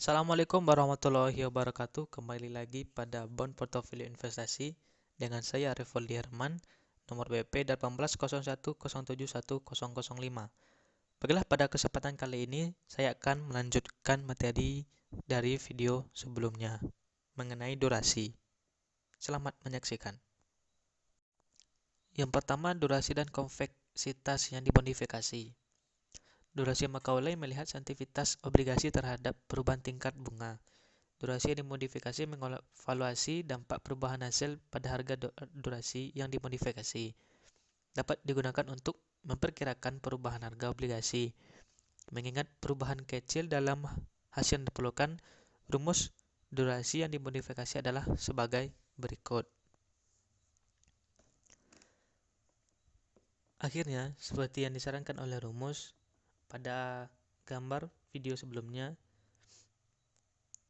Assalamualaikum warahmatullahi wabarakatuh. Kembali lagi pada Bond Portfolio Investasi dengan saya Arifuldi Herman, nomor BP 1801071005. Baiklah, pada kesempatan kali ini saya akan melanjutkan materi dari video sebelumnya mengenai durasi. Selamat menyaksikan. Yang pertama, durasi dan konveksitas yang dimodifikasi. Durasi Macaulay melihat sensitivitas obligasi terhadap perubahan tingkat bunga. Durasi yang dimodifikasi mengevaluasi dampak perubahan hasil pada harga durasi yang dimodifikasi. Dapat digunakan untuk memperkirakan perubahan harga obligasi. Mengingat perubahan kecil dalam hasil yang diperlukan, rumus durasi yang dimodifikasi adalah sebagai berikut. Akhirnya, seperti yang disarankan oleh rumus pada gambar video sebelumnya,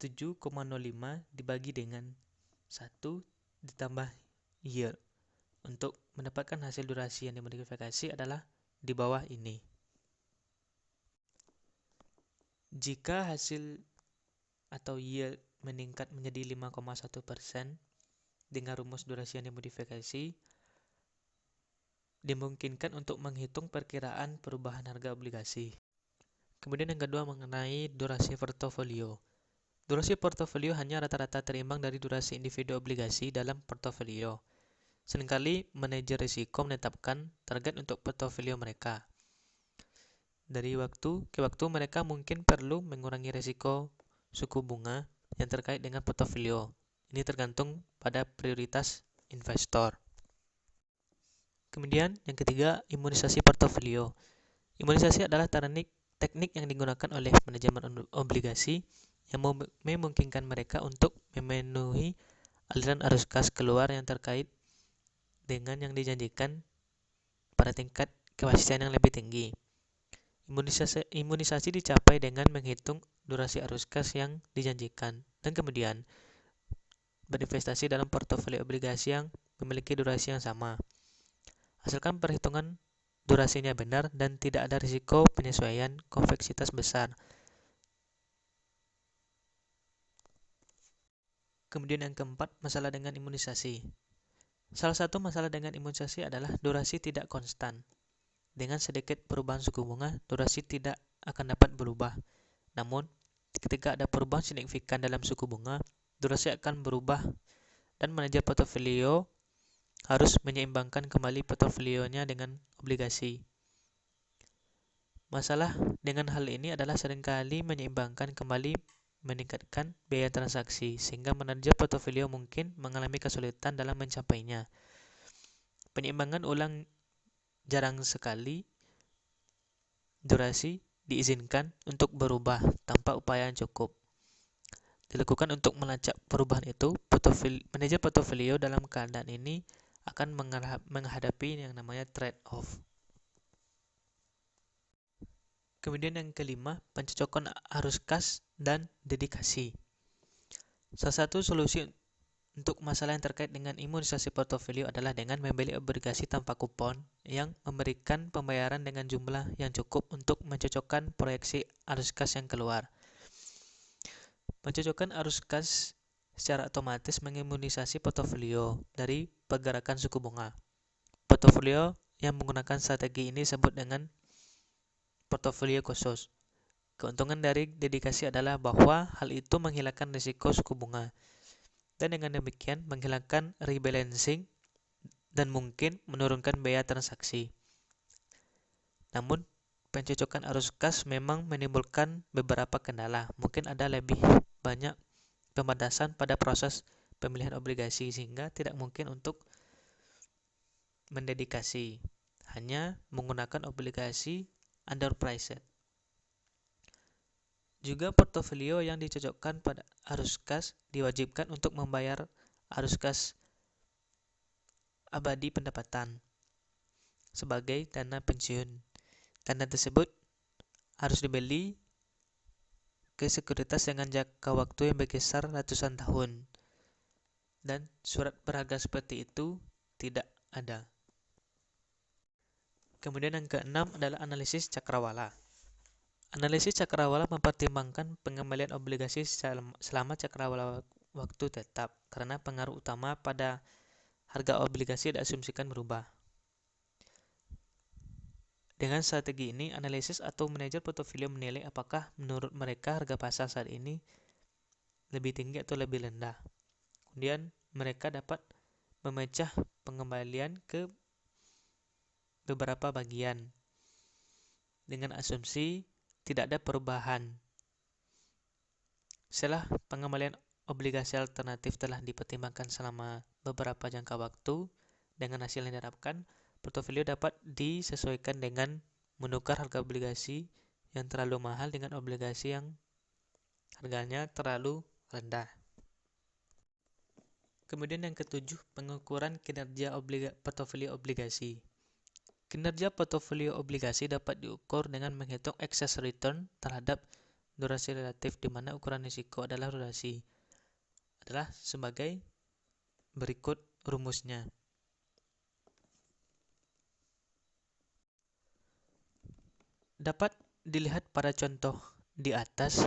7,05 dibagi dengan 1 ditambah yield untuk mendapatkan hasil durasi yang dimodifikasi adalah di bawah ini. Jika hasil atau yield meningkat menjadi 5,1% dengan rumus durasi yang dimodifikasi, dimungkinkan untuk menghitung perkiraan perubahan harga obligasi. Kemudian yang kedua mengenai durasi portofolio. Durasi portofolio hanya rata-rata terimbang dari durasi individu obligasi dalam portofolio. Seringkali manajer risiko menetapkan target untuk portofolio mereka. Dari waktu ke waktu mereka mungkin perlu mengurangi risiko suku bunga yang terkait dengan portofolio. Ini tergantung pada prioritas investor. Kemudian yang ketiga, imunisasi portofolio. Imunisasi adalah teknik yang digunakan oleh manajemen obligasi yang memungkinkan mereka untuk memenuhi aliran arus kas keluar yang terkait dengan yang dijanjikan pada tingkat kepastian yang lebih tinggi. Imunisasi dicapai dengan menghitung durasi arus kas yang dijanjikan dan kemudian berinvestasi dalam portofolio obligasi yang memiliki durasi yang sama. Asalkan perhitungan durasinya benar dan tidak ada risiko penyesuaian konveksitas besar. Kemudian yang keempat, masalah dengan imunisasi. Salah satu masalah dengan imunisasi adalah durasi tidak konstan. Dengan sedikit perubahan suku bunga, durasi tidak akan dapat berubah. Namun, ketika ada perubahan signifikan dalam suku bunga, durasi akan berubah dan manajer portofolio harus menyeimbangkan kembali portofolionya dengan obligasi. Masalah dengan hal ini adalah seringkali menyeimbangkan kembali meningkatkan biaya transaksi, sehingga manajer portofolio mungkin mengalami kesulitan dalam mencapainya. Penyeimbangan ulang jarang sekali durasi diizinkan untuk berubah tanpa upaya yang cukup dilakukan untuk melacak perubahan itu. Manajer portofolio dalam keadaan ini akan menghadapi yang namanya trade-off. Kemudian yang kelima, pencocokan arus kas dan dedikasi. Salah satu solusi untuk masalah yang terkait dengan imunisasi portofolio adalah dengan membeli obligasi tanpa kupon yang memberikan pembayaran dengan jumlah yang cukup untuk mencocokkan proyeksi arus kas yang keluar. Mencocokkan arus kas secara otomatis mengimunisasi portofolio dari pergerakan suku bunga. Portofolio yang menggunakan strategi ini disebut dengan portofolio khusus. Keuntungan dari dedikasi adalah bahwa hal itu menghilangkan risiko suku bunga, dan dengan demikian menghilangkan rebalancing dan mungkin menurunkan biaya transaksi. Namun, pencocokan arus kas memang menimbulkan beberapa kendala. Mungkin ada lebih banyak pembatasan pada proses pemilihan obligasi sehingga tidak mungkin untuk mendedikasi, hanya menggunakan obligasi underpriced. Juga portofolio yang dicocokkan pada arus kas diwajibkan untuk membayar arus kas abadi pendapatan sebagai dana pensiun. Dana tersebut harus dibeli ke sekuritas dengan jangka waktu yang berkisar ratusan tahun, dan surat berharga seperti itu tidak ada. Kemudian yang keenam adalah analisis cakrawala. Analisis cakrawala mempertimbangkan pengembalian obligasi selama cakrawala waktu tetap, karena pengaruh utama pada harga obligasi diasumsikan berubah. Dengan strategi ini, analisis atau manajer portofolio menilai apakah menurut mereka harga pasar saat ini lebih tinggi atau lebih rendah. Kemudian mereka dapat memecah pengembalian ke beberapa bagian dengan asumsi tidak ada perubahan. Setelah pengembalian obligasi alternatif telah dipertimbangkan selama beberapa jangka waktu, dengan hasil yang diharapkan, portofolio dapat disesuaikan dengan menukar harga obligasi yang terlalu mahal dengan obligasi yang harganya terlalu rendah. Kemudian yang ketujuh, pengukuran kinerja portofolio obligasi. Kinerja portofolio obligasi dapat diukur dengan menghitung excess return terhadap durasi relatif, di mana ukuran risiko adalah durasi. Adalah sebagai berikut rumusnya. Dapat dilihat pada contoh di atas,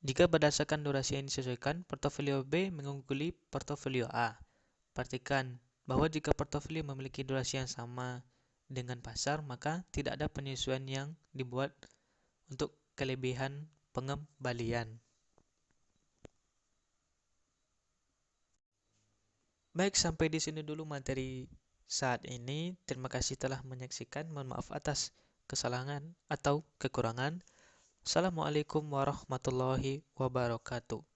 jika berdasarkan durasi yang disesuaikan, portofolio B mengungguli portofolio A. Perhatikan bahwa jika portofolio memiliki durasi yang sama dengan pasar, maka tidak ada penyesuaian yang dibuat untuk kelebihan pengembalian. Baik, sampai di sini dulu materi saat ini. Terima kasih telah menyaksikan. Mohon maaf atas kesalahan atau kekurangan. Assalamualaikum warahmatullahi wabarakatuh.